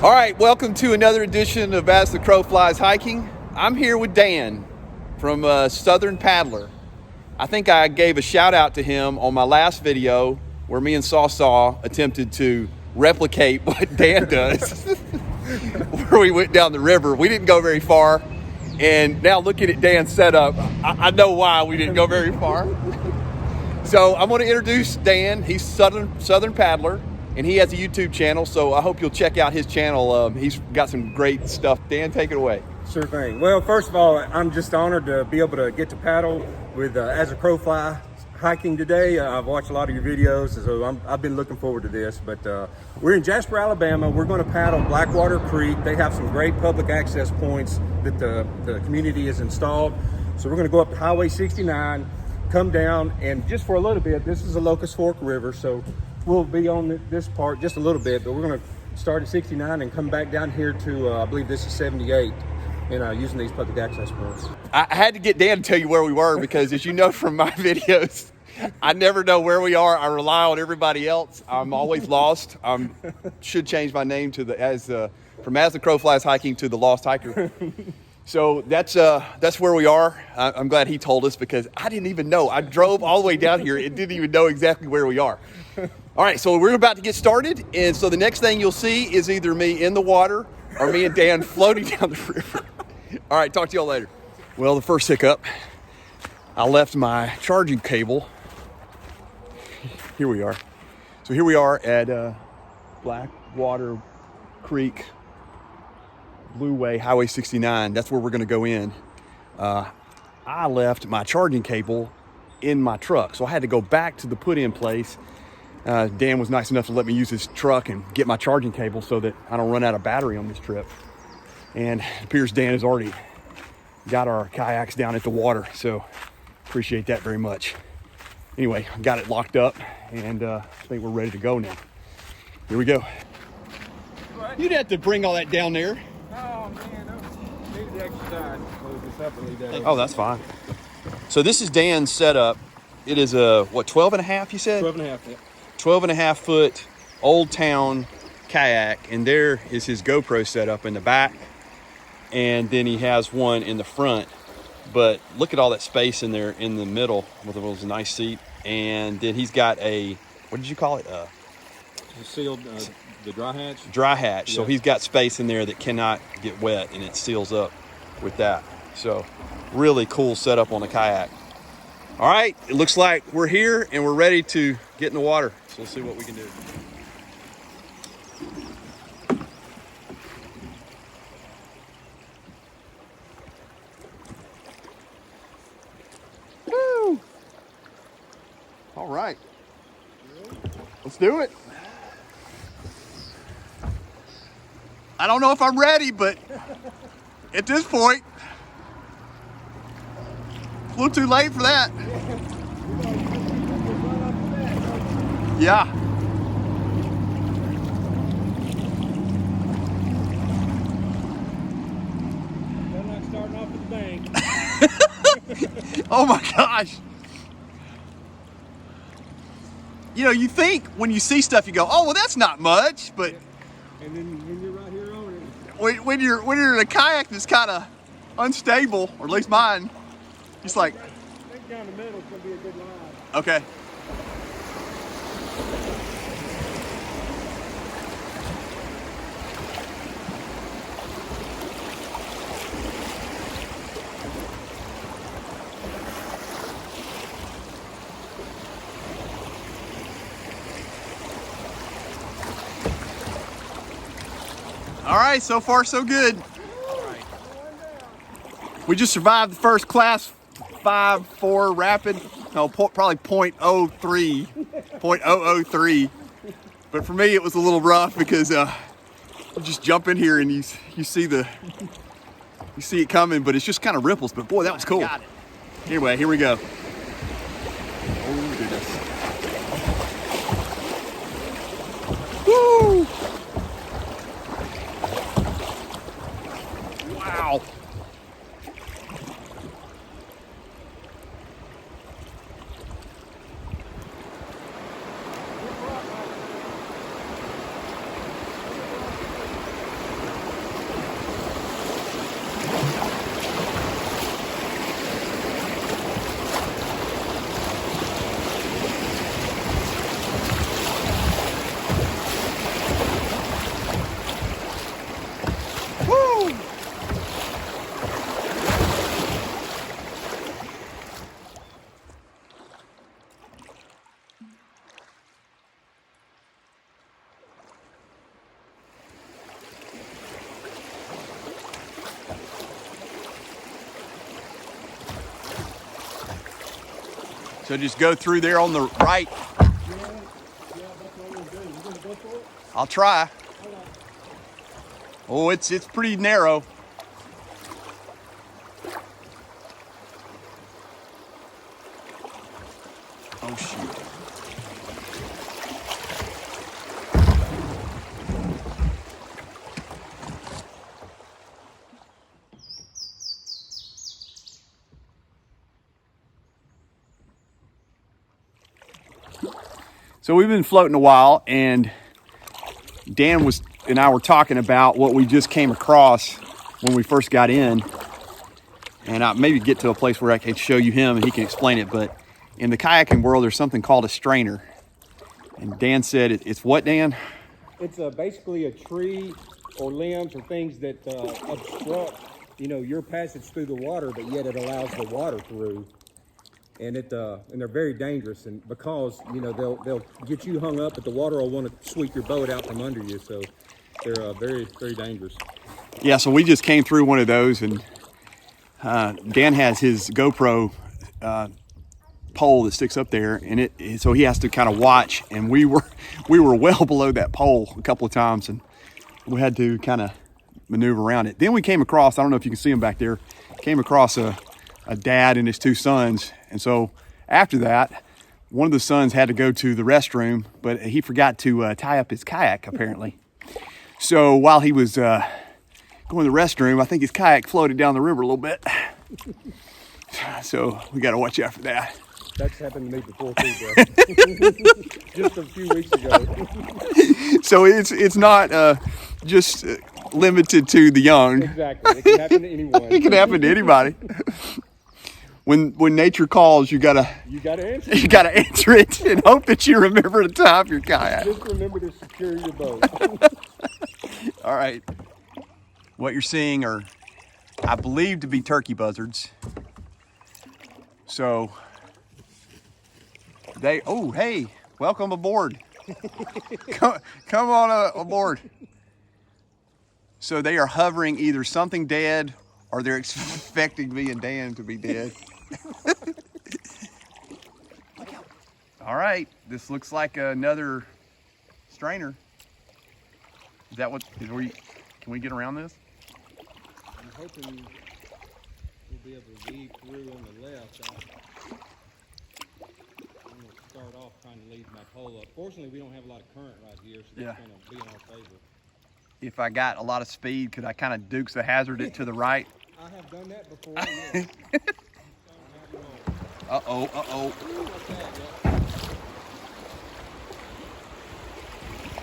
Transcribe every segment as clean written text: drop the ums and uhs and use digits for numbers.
All right, welcome to another edition of As the Crow Flies Hiking. I'm here with Dan from Southern Paddler. I think I gave a shout out to him on my last video where me and Saw attempted to replicate what Dan does, where we went down the river. We didn't go very far, and now looking at Dan's setup, I know why we didn't go very far. So I'm going to introduce Dan. He's Southern Paddler, and he has a YouTube channel, so I hope you'll check out his channel. He's got some great stuff. Dan, take it away. Sure thing. Well, first of all, I'm just honored to be able to get to paddle with As a Crow Fly hiking today. I've watched a lot of your videos, so I've been looking forward to this. But we're in Jasper, Alabama. We're going to paddle Blackwater Creek. They have some great public access points that the community has installed. So we're going to go up to Highway 69, come down, and just for a little bit, this is a Locust Fork River, so we'll be on this part just a little bit, but we're going to start at 69 and come back down here to, I believe this is 78, and using these public access points. I had to get Dan to tell you where we were because, as you know from my videos, I never know where we are. I rely on everybody else. I'm always lost. Should change my name to from As the Crow Flies Hiking to the Lost Hiker. So that's where we are. I'm glad he told us because I didn't even know. I drove all the way down here and didn't even know exactly where we are. All right, so we're about to get started, and so the next thing you'll see is either me in the water or me and Dan floating down the river. All right, talk to y'all later. Well, the first hiccup, I left my charging cable. Here we are. So here we are at Blackwater Creek, Blue Way, Highway 69. That's where we're gonna go in. I left my charging cable in my truck, so I had to go back to the put-in place. Dan was nice enough to let me use his truck and get my charging cable so that I don't run out of battery on this trip. And it appears Dan has already got our kayaks down at the water, so appreciate that very much. Anyway, I got it locked up, and I think we're ready to go now. Here we go. What? You'd have to bring all that down there. Oh man, needed the exercise. Oh, that's fine. So this is Dan's setup. It is a, what, 12 and a half, you said? 12 and a half, yeah. 12 and a half foot Old Town kayak, and there is his GoPro setup in the back, and then he has one in the front. But look at all that space in there in the middle with a nice seat, and then he's got a, what did you call it? Sealed, the dry hatch. Dry hatch. Yeah. So he's got space in there that cannot get wet, and it seals up with that. So really cool setup on the kayak. All right, it looks like we're here and we're ready to get in the water. So we'll see what we can do. Woo! All right, let's do it. I don't know if I'm ready, but at this point, a little too late for that. Yeah. Better not starting off with the bank. Oh my gosh. You know, you think when you see stuff, you go, oh, well, that's not much. But And then when you're right here on it. when you're in a kayak that's kind of unstable, or at least mine, it's like, I think down the middle is going to be a good line. okay. All right, so far so good. We just survived the first class 5-4 rapid. No, probably 0.03, 0.003. But for me, it was a little rough because you just jump in here and you see it coming, but it's just kind of ripples. But boy, that was cool. Anyway, here we go. Oh goodness. Woo! Wow. So just go through there on the right. Yeah, that's what I'm gonna do. You gonna go for it? I'll try. All right. Oh, it's pretty narrow. Oh shoot. So we've been floating a while, and Dan and I were talking about what we just came across when we first got in. And I maybe get to a place where I can show you him and he can explain it. But in the kayaking world, there's something called a strainer. And Dan said it's what, Dan? It's basically a tree or limbs or things that obstruct, your passage through the water, but yet it allows the water through. And they're very dangerous, and because they'll get you hung up, but the water will want to sweep your boat out from under you. So they're very, very dangerous. Yeah. So we just came through one of those, and Dan has his GoPro pole that sticks up there, and so he has to kind of watch. And we were well below that pole a couple of times, and we had to kind of maneuver around it. Then we came across, I don't know if you can see him back there, came across a dad and his two sons. And so after that, one of the sons had to go to the restroom, but he forgot to tie up his kayak apparently. So while he was going to the restroom, I think his kayak floated down the river a little bit. So we got to watch out for that. That's happened to me before too, bro. Just a few weeks ago. So it's not just limited to the young. Exactly. It can happen to anyone. It can happen to anybody. When nature calls, you gotta answer. You gotta answer it and hope that you remember to tie up your kayak. Just remember to secure your boat. All right. What you're seeing are, I believe, to be turkey buzzards. So hey, welcome aboard. Come on aboard. So they are hovering either something dead or they're expecting me and Dan to be dead. All right, this looks like another strainer. Is that can we get around this? I'm hoping we'll be able to weave through on the left. I'm going to start off trying to lead my pole up. Fortunately, we don't have a lot of current right here, so that's going to be in our favor. If I got a lot of speed, could I kind of Dukes the Hazard it to the right? I have done that before, yeah. Uh-oh.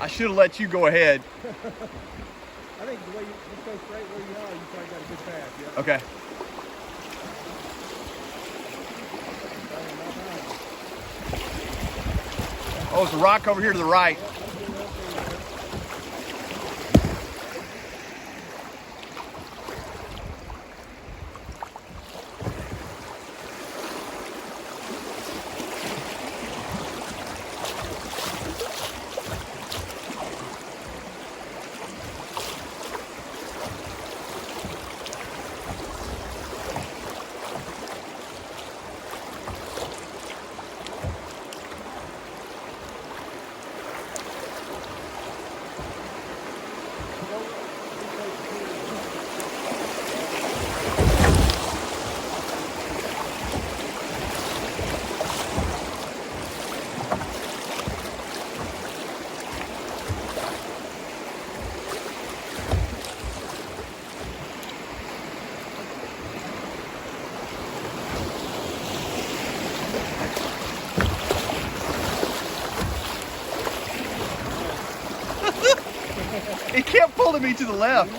I should have let you go ahead. I think the way you just go straight where you are, you probably got a good path, yeah. Okay. Oh, it's a rock over here to the right. It kept pulling me to the left.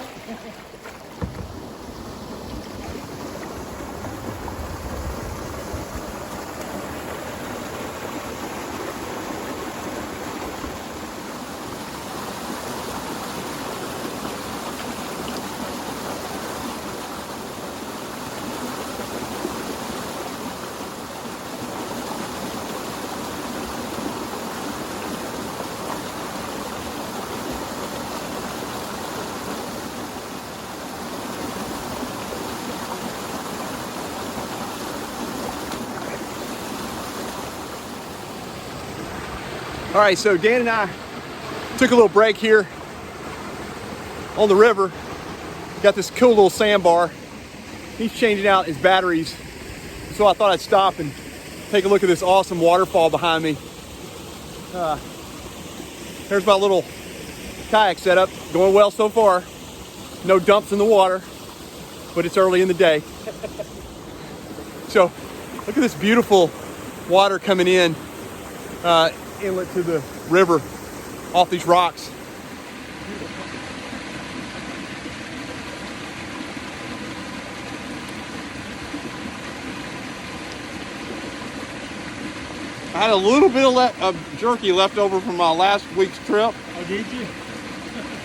All right, so Dan and I took a little break here on the river. Got this cool little sandbar. He's changing out his batteries. So I thought I'd stop and take a look at this awesome waterfall behind me. There's my little kayak setup, going well so far. No dumps in the water, but it's early in the day. So look at this beautiful water coming in, inlet to the river off these rocks. I had a little bit of jerky left over from my last week's trip. Oh, did you?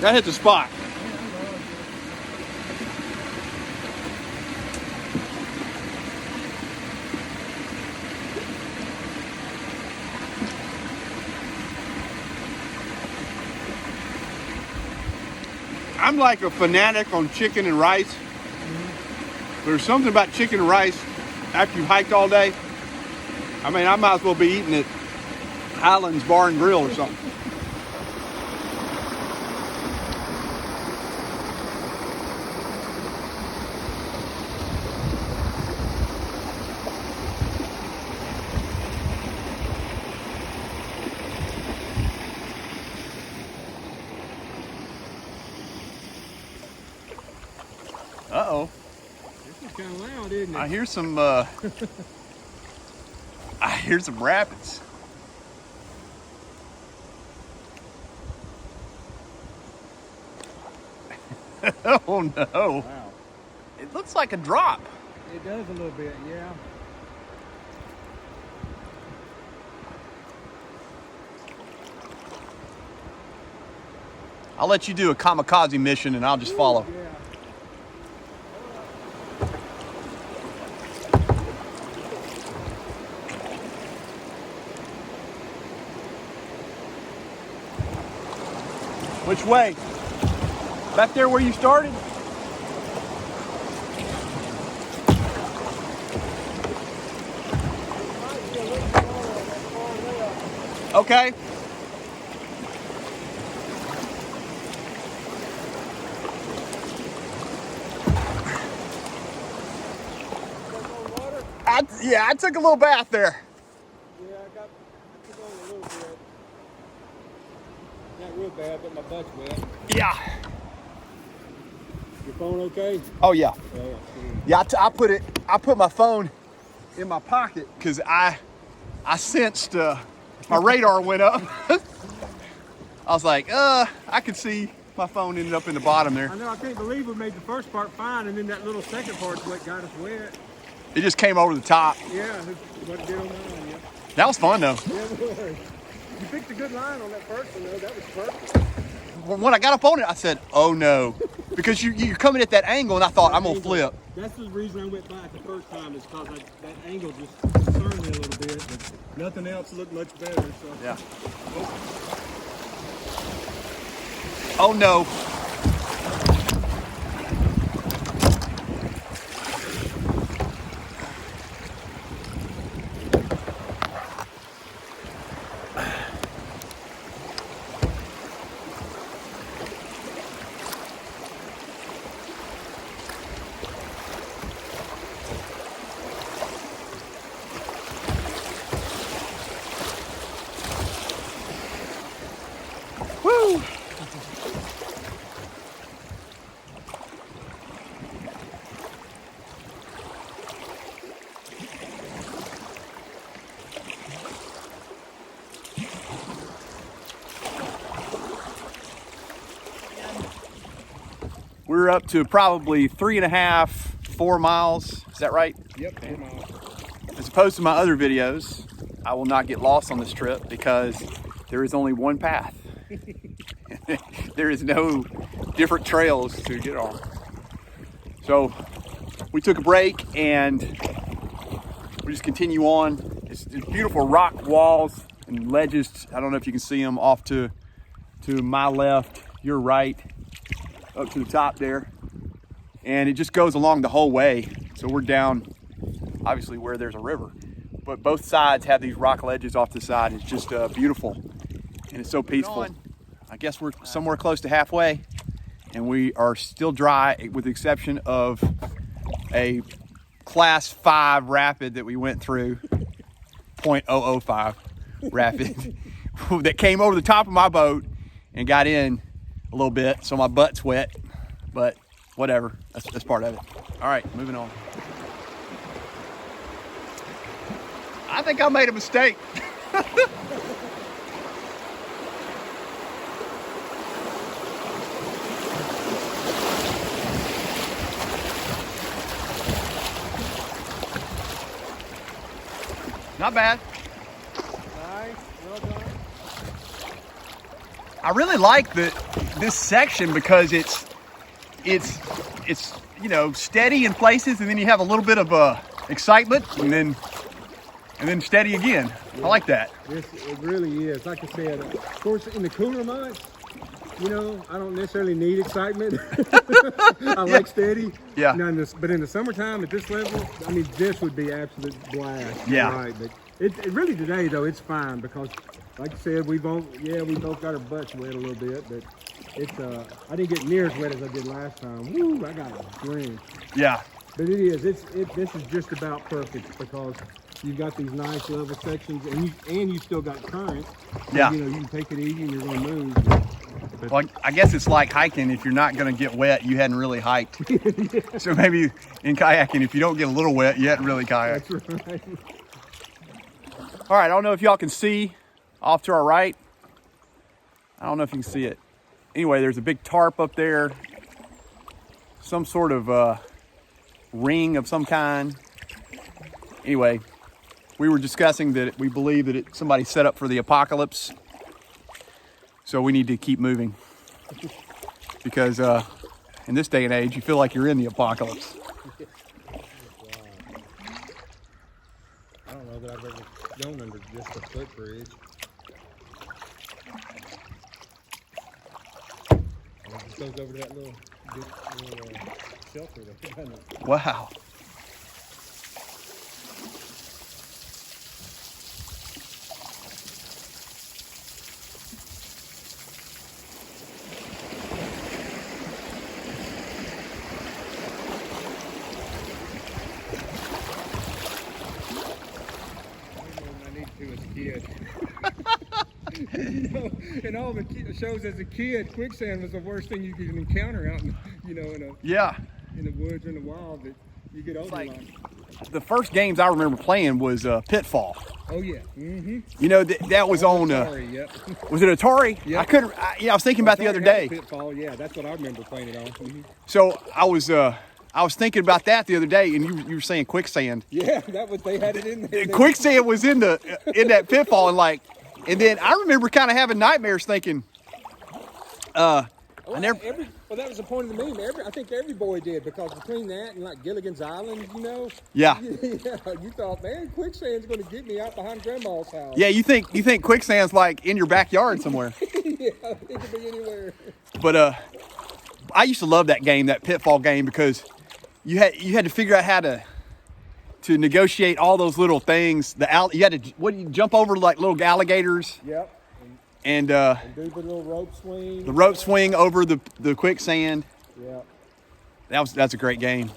That hit the spot. I'm like a fanatic on chicken and rice. There's something about chicken and rice after you've hiked all day. I mean, I might as well be eating at Highlands Bar and Grill or something. Uh-oh. This is kind of loud, isn't it? I hear some, I hear some rapids. Oh no. Wow. It looks like a drop. It does a little bit, yeah. I'll let you do a kamikaze mission and I'll just follow. Yeah. Which way? Back there where you started? Okay. I took a little bath there. Yeah, I took on a little bit. Not real bad, but my butt's wet. Yeah. Your phone okay? Oh yeah. Oh, Yeah, I put my phone in my pocket because I sensed my radar went up. I was like, I could see my phone ended up in the bottom there. I know, I can't believe we made the first part fine, and then that little second part's what got us wet. It just came over the top. Yeah, that's what it did on mine, yeah. That was fun though. Yeah, it was. You picked a good line on that first one, though. That was perfect. When I got up on it, I said, oh no. Because you're coming at that angle and I thought, I'm gonna flip. That's the reason I went back the first time, is because that angle just concerned me a little bit. But nothing else looked much better, so. Yeah. Oh no. Woo! We're up to probably 3.5, 4 miles. Is that right? Yep, 4 miles. As opposed to my other videos, I will not get lost on this trip because there is only one path. There is no different trails to get on. So we took a break and we just continue on. It's beautiful rock walls and ledges. I don't know if you can see them off to my left, your right, up to the top there. And it just goes along the whole way. So we're down, obviously, where there's a river. But both sides have these rock ledges off the side. It's just beautiful. and it's so peaceful. I guess we're somewhere close to halfway, and we are still dry with the exception of a class 5 rapid that we went through, 0.005 rapid, that came over the top of my boat and got in a little bit, so my butt's wet, but whatever, that's part of it. All right, moving on. I think I made a mistake. Not bad. Nice, well done. I really like this section because it's you know, steady in places, and then you have a little bit of excitement, and then steady again. Yeah. I like that. It really is. Like I said, of course, in the cooler months, you know, I don't necessarily need excitement. I like steady. Yeah. But in the summertime at this level, I mean, this would be absolute blast. Yeah. Right. But it really today though, it's fine because, like I said, we both got our butts wet a little bit, but it's I didn't get near as wet as I did last time. Woo! I got a drink. Yeah. But it is. This is just about perfect because you've got these nice level sections, and you still got current. Yeah. You know, you can take it easy and you're going to move. But Well, I guess it's like hiking. If you're not going to get wet, you hadn't really hiked. Yeah. So maybe in kayaking, if you don't get a little wet, you hadn't really kayaked. That's right. All right, I don't know if y'all can see off to our right. I don't know if you can see it. Anyway, there's a big tarp up there. Some sort of ring of some kind. Anyway, we were discussing that we believe that somebody's set up for the apocalypse. So we need to keep moving. Because in this day and age, you feel like you're in the apocalypse. I don't know that I've ever gone under just a footbridge. And it just goes over to that little shelter there, doesn't it? Wow. You know, in all the shows as a kid, quicksand was the worst thing you could encounter out in, you know, in the woods or in the wild that you get over like. The first games I remember playing was Pitfall. Oh yeah. Mm-hmm. You know that was on. Atari, yep. Was it Atari? Yep. I couldn't. I was thinking about the other day. Pitfall, yeah, that's what I remember playing it on. Mm-hmm. So I was thinking about that the other day, and you were saying quicksand. Yeah, they had it in there. Quicksand was in that Pitfall, and then I remember kind of having nightmares thinking. Well, that was the point of the meme. I think every boy did, because between that and like Gilligan's Island, you know. Yeah. You thought, man, quicksand's going to get me out behind Grandma's house. Yeah, you think quicksand's like in your backyard somewhere. Yeah, it could be anywhere. But I used to love that game, that Pitfall game, because you had to figure out how to negotiate all those little things. You had to jump over like little alligators. Yep. And do the little rope swing. The rope swing over the quicksand. Yeah. That's a great game.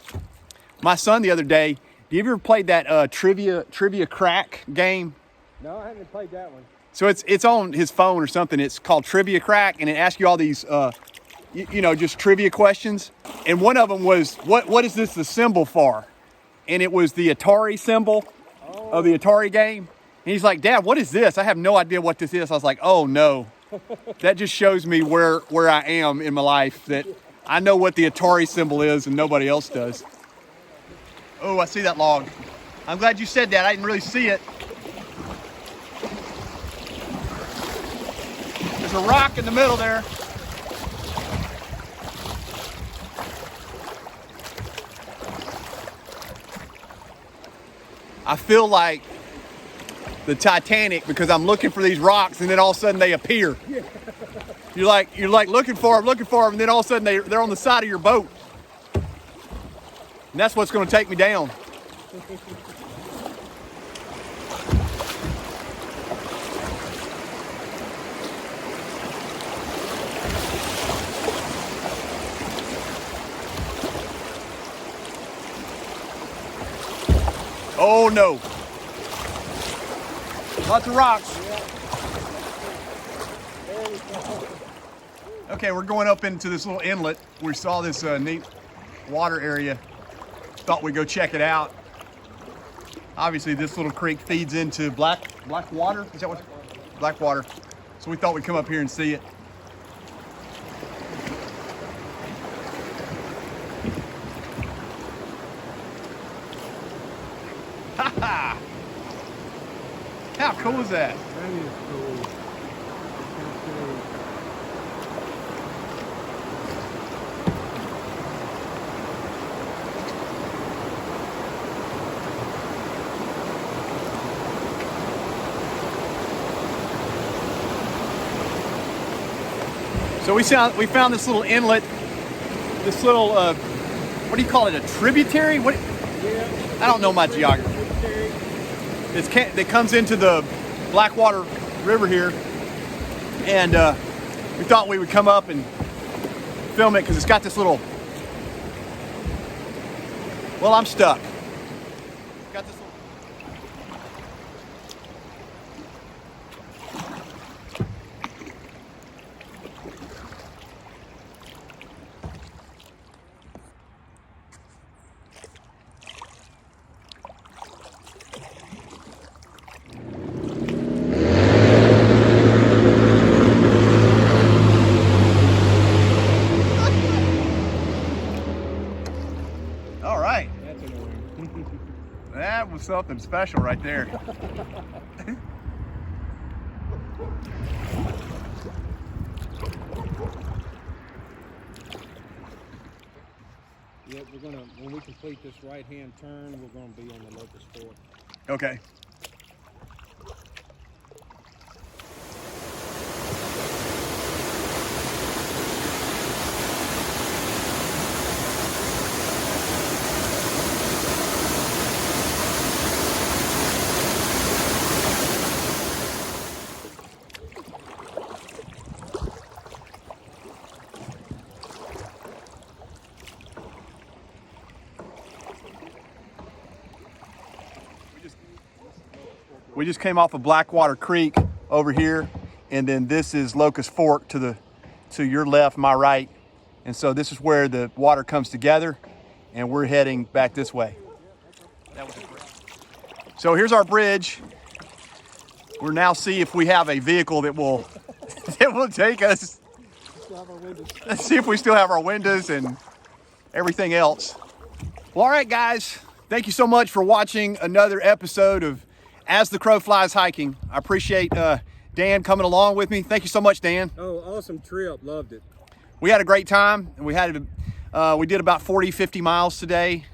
My son the other day, do you ever played that trivia crack game? No, I haven't played that one. So it's on his phone or something. It's called Trivia Crack, and it asks you all these just trivia questions. And one of them was, what is this the symbol for? And it was the Atari symbol of the Atari game. And he's like, Dad, what is this? I have no idea what this is. I was like, oh no. That just shows me where I am in my life, that I know what the Atari symbol is and nobody else does. Oh, I see that log. I'm glad you said that. I didn't really see it. There's a rock in the middle there. I feel like the Titanic because I'm looking for these rocks and then all of a sudden they appear. Yeah. You're like looking for them, and then all of a sudden they're on the side of your boat. And that's what's going to take me down. Oh no. Lots of rocks. Okay, we're going up into this little inlet. We saw this neat water area. Thought we'd go check it out. Obviously, this little creek feeds into Blackwater. Is that what? Blackwater. So we thought we'd come up here and see it. Ha ha! How cool is that? That is cool. So we found this little inlet, this little what do you call it? A tributary? What? Yeah. I don't know my geography. It comes into the Blackwater River here, and we thought we would come up and film it because it's got this little. Well, I'm stuck. It's got this little. All right. That's annoying. That was something special right there. Yep, when we complete this right-hand turn, we're gonna be on the Locust Fork. Okay. We just came off of Blackwater Creek over here, and then this is Locust Fork to your left, my right. And so this is where the water comes together, and we're heading back this way. So here's our bridge. We'll now see if we have a vehicle that will that will take us. Let's see if we still have our windows and everything else. Well, all right, guys. Thank you so much for watching another episode of As the Crow Flies Hiking. I appreciate Dan coming along with me. Thank you so much, Dan. Oh, awesome trip. Loved it. We had a great time, and we did about 40, 50 miles today.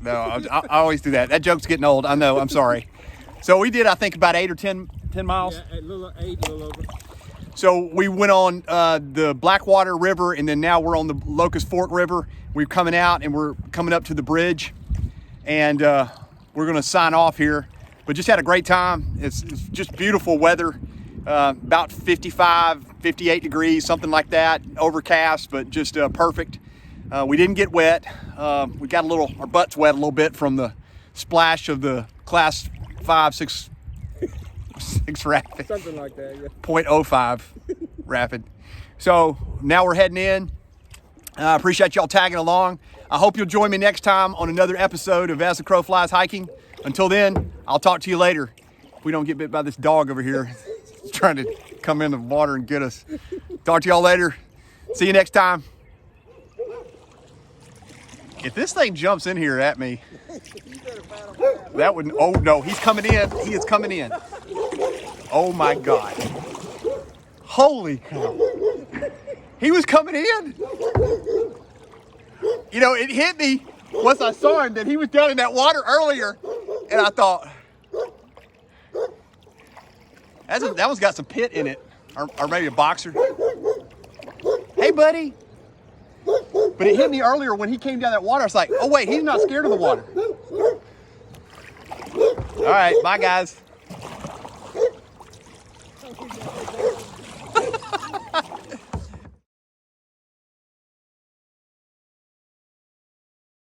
No, I always do that. That joke's getting old. I know. I'm sorry. So we did, I think, about 8 or 10 miles. Yeah, a little over. So we went on the Blackwater River, and then now we're on the Locust Fork River. We're coming out, and we're coming up to the bridge, and we're going to sign off here. But just had a great time. It's just beautiful weather, about 55, 58 degrees, something like that. Overcast, but just perfect. We didn't get wet. We got our butts wet a little bit from the splash of the class 5, 6 rapid. Something like that, yeah. 0.05 rapid. So now we're heading in. I appreciate y'all tagging along. I hope you'll join me next time on another episode of As the Crow Flies Hiking. Until then, I'll talk to you later. If we don't get bit by this dog over here trying to come in the water and get us. Talk to y'all later. See you next time. If this thing jumps in here at me, that wouldn't. Oh no, he's coming in. He is coming in. Oh my God. Holy cow. He was coming in. You know, it hit me once I saw him that he was down in that water earlier. And I thought, that one's got some pit in it. Or maybe a boxer. Hey, buddy. But it hit me earlier when he came down that water. I was like, oh, wait, he's not scared of the water. All right, bye, guys.